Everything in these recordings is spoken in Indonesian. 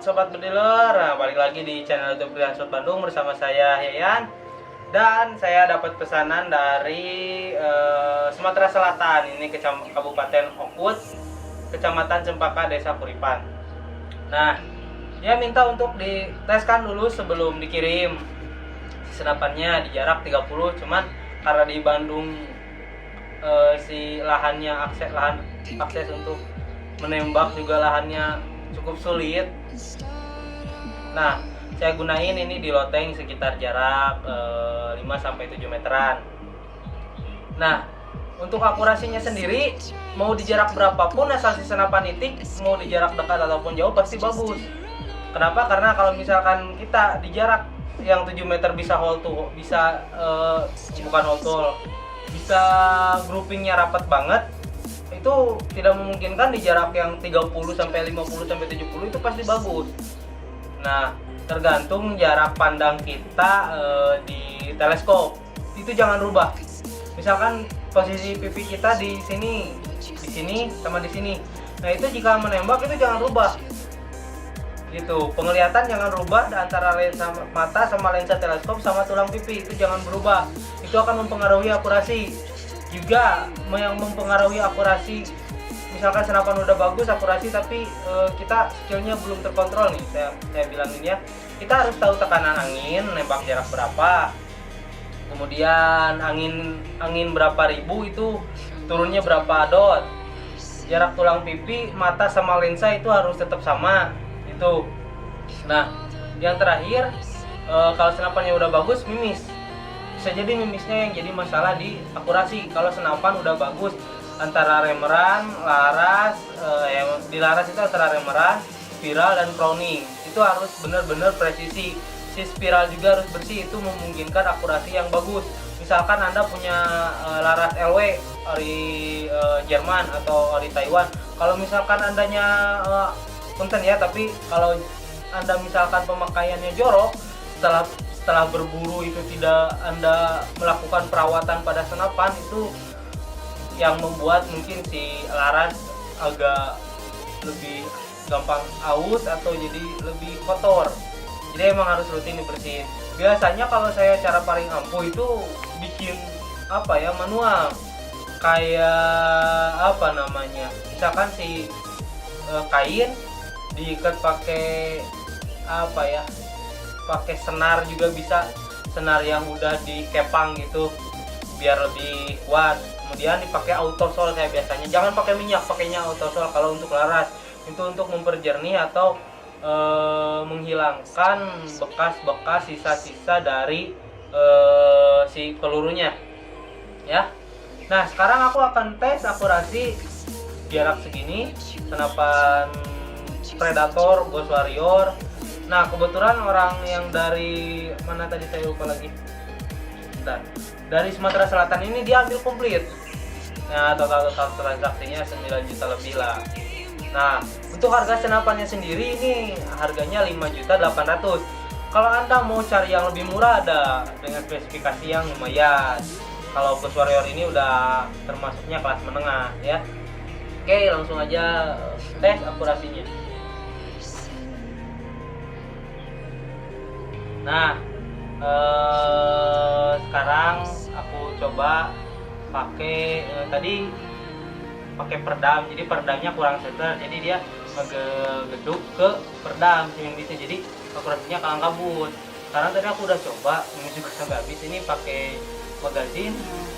Sobat Bediler, nah, balik lagi di channel YouTube Sobat Bandung bersama saya Yayan. Dan saya dapat pesanan dari Sumatera Selatan, ini Kabupaten Okut, Kecamatan Cempaka, Desa Kuripan. Nah, dia minta untuk diteskan dulu sebelum dikirim. Senapannya di jarak 30, cuman karena di Bandung si lahan akses untuk menembak juga lahannya cukup sulit. Nah, saya gunain ini di loteng sekitar jarak 5-7 meteran. Nah, untuk akurasinya sendiri mau di jarak berapapun asal si senapan itik, mau di jarak dekat ataupun jauh pasti bagus. Kenapa? Karena kalau misalkan kita di jarak yang 7 meter bisa hold to, bisa bukan hold to, bisa groupingnya rapat banget, itu tidak memungkinkan di jarak yang 30 sampai 50 sampai 70 itu pasti bagus. Nah, tergantung jarak pandang kita di teleskop. Itu jangan rubah. Misalkan posisi pipi kita di sini sama di sini. Nah, itu jika menembak itu jangan rubah. Gitu. Penglihatan jangan rubah antara lensa mata sama lensa teleskop sama tulang pipi, itu jangan berubah. Itu akan mempengaruhi akurasi. Juga yang mempengaruhi akurasi, misalkan senapan udah bagus akurasi tapi kita skillnya belum terkontrol nih, saya bilangin ya, kita harus tahu tekanan angin, nembak jarak berapa, kemudian angin berapa ribu, itu turunnya berapa dot, jarak tulang pipi, mata sama lensa itu harus tetap sama itu. Nah, yang terakhir, kalau senapannya udah bagus, mimis. Bisa jadi mimisnya yang jadi masalah di akurasi. Kalau senapan udah bagus, antara remeran, laras, yang di laras itu antara remeran, spiral dan crowning, itu harus benar-benar presisi. Si spiral juga harus bersih, itu memungkinkan akurasi yang bagus. Misalkan Anda punya laras LW dari Jerman atau dari Taiwan, kalau misalkan Andanya punten ya, tapi kalau Anda misalkan pemakaiannya jorok, setelah berburu itu tidak Anda melakukan perawatan pada senapan, itu yang membuat mungkin si laras agak lebih gampang aus atau jadi lebih kotor. Jadi emang harus rutin dibersihin. Biasanya kalau saya cara paling ampuh itu bikin manual, kayak misalkan si kain diikat pakai pakai senar, juga bisa senar yang udah dikepang gitu biar lebih kuat. Kemudian dipakai autosol, saya biasanya jangan pakai minyak, pakainya autosol kalau untuk laras. Itu untuk memperjernih atau menghilangkan bekas-bekas sisa-sisa dari si pelurunya ya. Nah, sekarang aku akan tes akurasi jarak segini senapan Predator Ghost Warrior. Nah, kebetulan orang yang dari mana tadi saya lupa lagi. Bentar. Dari Sumatera Selatan ini dia ambil komplit. Nah, total transaksinya 9 juta lebih lah. Nah, untuk harga senapannya sendiri ini harganya 5.800.000. Kalau Anda mau cari yang lebih murah ada dengan spesifikasi yang lumayan. Kalau Ghost Warrior ini udah termasuknya kelas menengah ya. Oke, langsung aja tes akurasinya. Nah, sekarang aku coba pakai tadi pakai peredam. Jadi peredamnya kurang seter, jadi dia ngegeduk ke peredam bisa, jadi akurasinya kalang kabut. Sekarang tadi aku udah coba, ini juga sampai habis. Ini pakai magazin,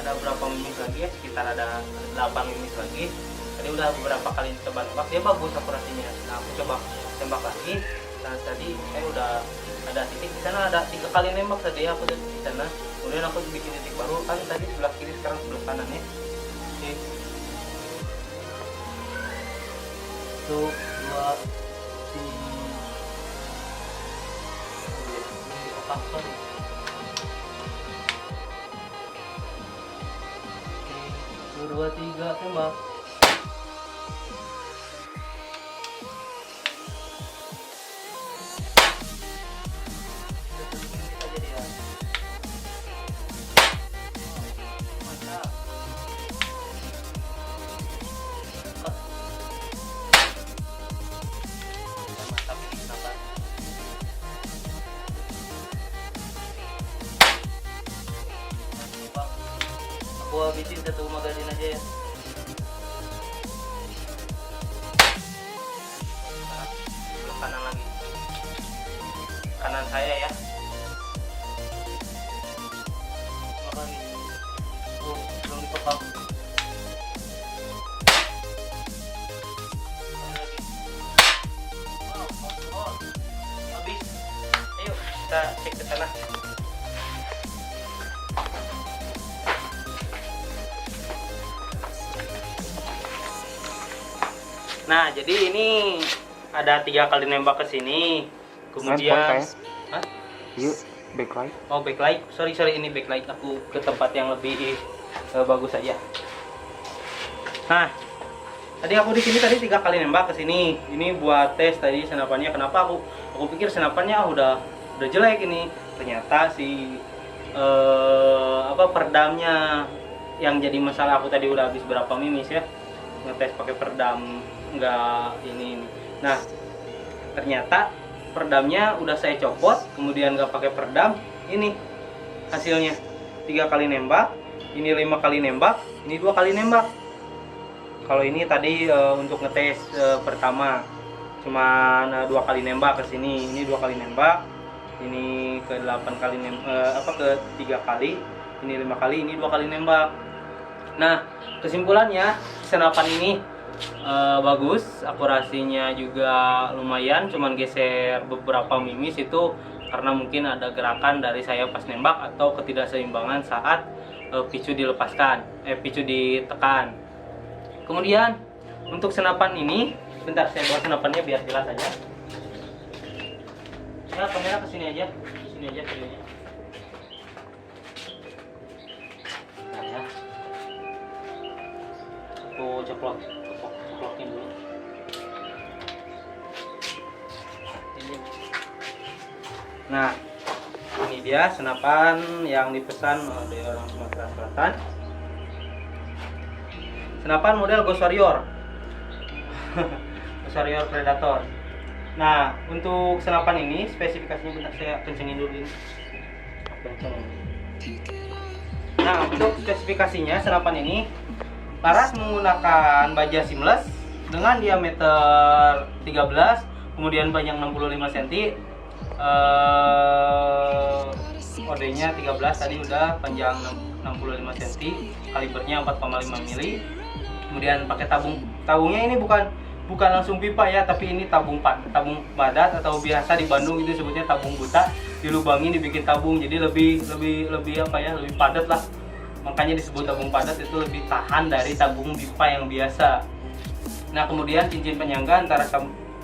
ada berapa mimis lagi ya, sekitar ada 8 mimis lagi. Tadi udah beberapa kali coba nembak, dia bagus akurasinya. Nah, aku coba tembak lagi. Nah, tadi saya udah ada titik di sana, ada 3 kali nembak tadi aku di sana. Kemudian aku bikin titik baru, kan tadi sebelah kiri, sekarang sebelah kanan ya. Oke. 1, 2, 3 tembak. Mantap ini kenapa? habisin satu magazin aja ya. Nah, sebelah kanan lagi, kanan saya ya. Belum dipotong. Habis. Ayo kita cek ke sana. Nah, jadi ini ada 3 kali nembak ke sini. Kemudian, hah? Yuk, backlight. Oh, backlight. Sorry, ini backlight. Aku ke tempat yang lebih bagus saja. Nah, tadi aku di sini tadi 3 kali nembak ke sini. Ini buat tes tadi senapannya. Kenapa aku pikir senapannya udah jelek ini. Ternyata si peredamnya yang jadi masalah. Aku tadi udah habis berapa mimis ya. Ngetes pakai peredam enggak ini. Nah, ternyata peredamnya udah saya copot, kemudian nggak pakai peredam. Ini hasilnya 3 kali nembak, ini 5 kali nembak, ini 2 kali nembak. Kalau ini tadi untuk ngetes pertama cuman 2 kali nembak ke sini, ini 2 kali nembak, ini ke 8 kali ke 3 kali, ini 5 kali, ini 2 kali nembak. Nah, kesimpulannya senapan ini bagus, akurasinya juga lumayan, cuman geser beberapa mimis itu karena mungkin ada gerakan dari saya pas nembak atau ketidakseimbangan saat picu dilepaskan, picu ditekan. Kemudian untuk senapan ini, bentar saya bawa senapannya biar jelas aja. Ya, kamera kesini aja videonya. Nah, ya. Aku ceplokin dulu. Nah, ini dia senapan yang dipesan oleh orang Sumatera Selatan. Senapan model Ghost Warrior. Ghost Warrior Predator. Nah, untuk senapan ini spesifikasinya bentar saya kencengin dulu ini. Nah, untuk spesifikasinya senapan ini laras menggunakan baja seamless dengan diameter 13, kemudian panjang 65 cm. Kodenya 13 tadi udah, panjang 65 cm, kalibernya 4,5 mili. Kemudian pakai tabung. Tabungnya ini bukan langsung pipa ya, tapi ini tabung padat atau biasa di Bandung itu sebutnya tabung buta. Dilubangin dibikin tabung, jadi lebih padat lah. Makanya disebut tabung padat, itu lebih tahan dari tabung pipa yang biasa. Nah, kemudian cincin penyangga antara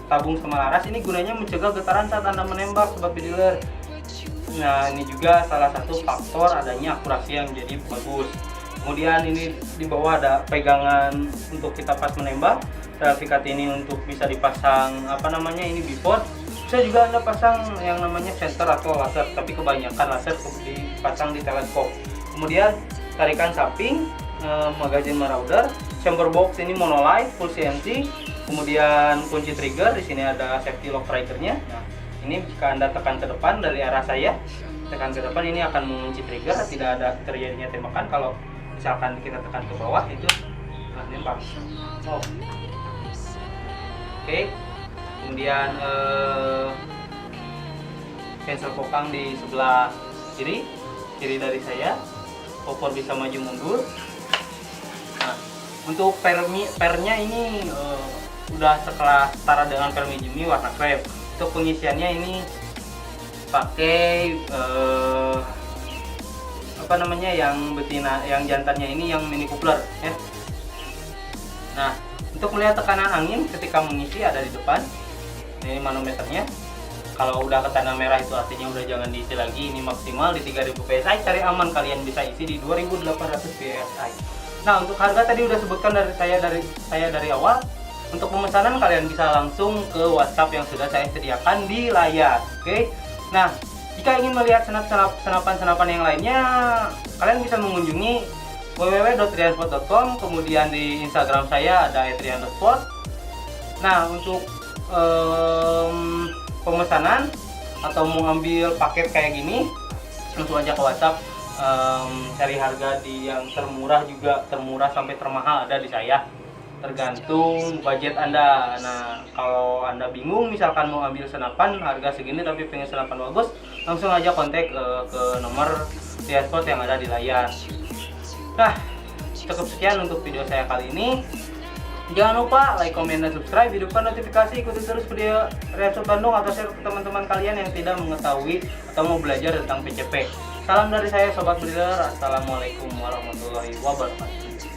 tabung sama laras ini gunanya mencegah getaran saat Anda menembak, sobat bediler. Nah, ini juga salah satu faktor adanya akurasi yang jadi bagus. Kemudian ini di bawah ada pegangan untuk kita pas menembak. Sertifikat ini untuk bisa dipasang ini bipod. Bisa juga Anda pasang yang namanya center atau laser, tapi kebanyakan laser dipasang di teleskop. Kemudian tarikan samping, magazine marauder, chamber box ini monolight full CNC, kemudian kunci trigger di sini ada safety lock triggernya. Nah, ini jika Anda tekan ke depan dari arah saya, tekan ke depan ini akan mengunci trigger, tidak ada terjadinya tembakan. Kalau misalkan kita tekan ke bawah itu nembak. Oh. Oke. Kemudian cancel kokang di sebelah kiri dari saya. Popor bisa maju mundur. Nah, untuk pernya ini udah setara dengan permi Jimmy warna krem. Untuk pengisiannya ini pakai yang betina, yang jantannya ini yang mini coupler ya. Nah, untuk melihat tekanan angin ketika mengisi ada di depan. Ini manometernya. Kalau udah ke tanda merah itu artinya udah jangan diisi lagi. Ini maksimal di 3000 PSI. Cari aman kalian bisa isi di 2800 PSI. Nah, untuk harga tadi udah sebutkan dari saya dari awal. Untuk pemesanan kalian bisa langsung ke WhatsApp yang sudah saya sediakan di layar. Oke. Nah, jika ingin melihat senapan-senapan yang lainnya, kalian bisa mengunjungi www.triansport.com. Kemudian di Instagram saya ada @trian_sport. Nah, untuk pemesanan atau mau ambil paket kayak gini, langsung aja ke WhatsApp cari harga di yang termurah juga termurah sampai termahal ada di saya, tergantung budget Anda. Nah, kalau Anda bingung misalkan mau ambil senapan harga segini tapi pengen senapan bagus, langsung aja kontak ke nomor Triasport yang ada di layar. Nah, cukup sekian untuk video saya kali ini. Jangan lupa like, comment, dan subscribe, hidupkan notifikasi, ikuti terus video Triasport Bandung atau share ke teman-teman kalian yang tidak mengetahui atau mau belajar tentang PCP. Salam dari saya Sobat Breeder, assalamualaikum warahmatullahi wabarakatuh.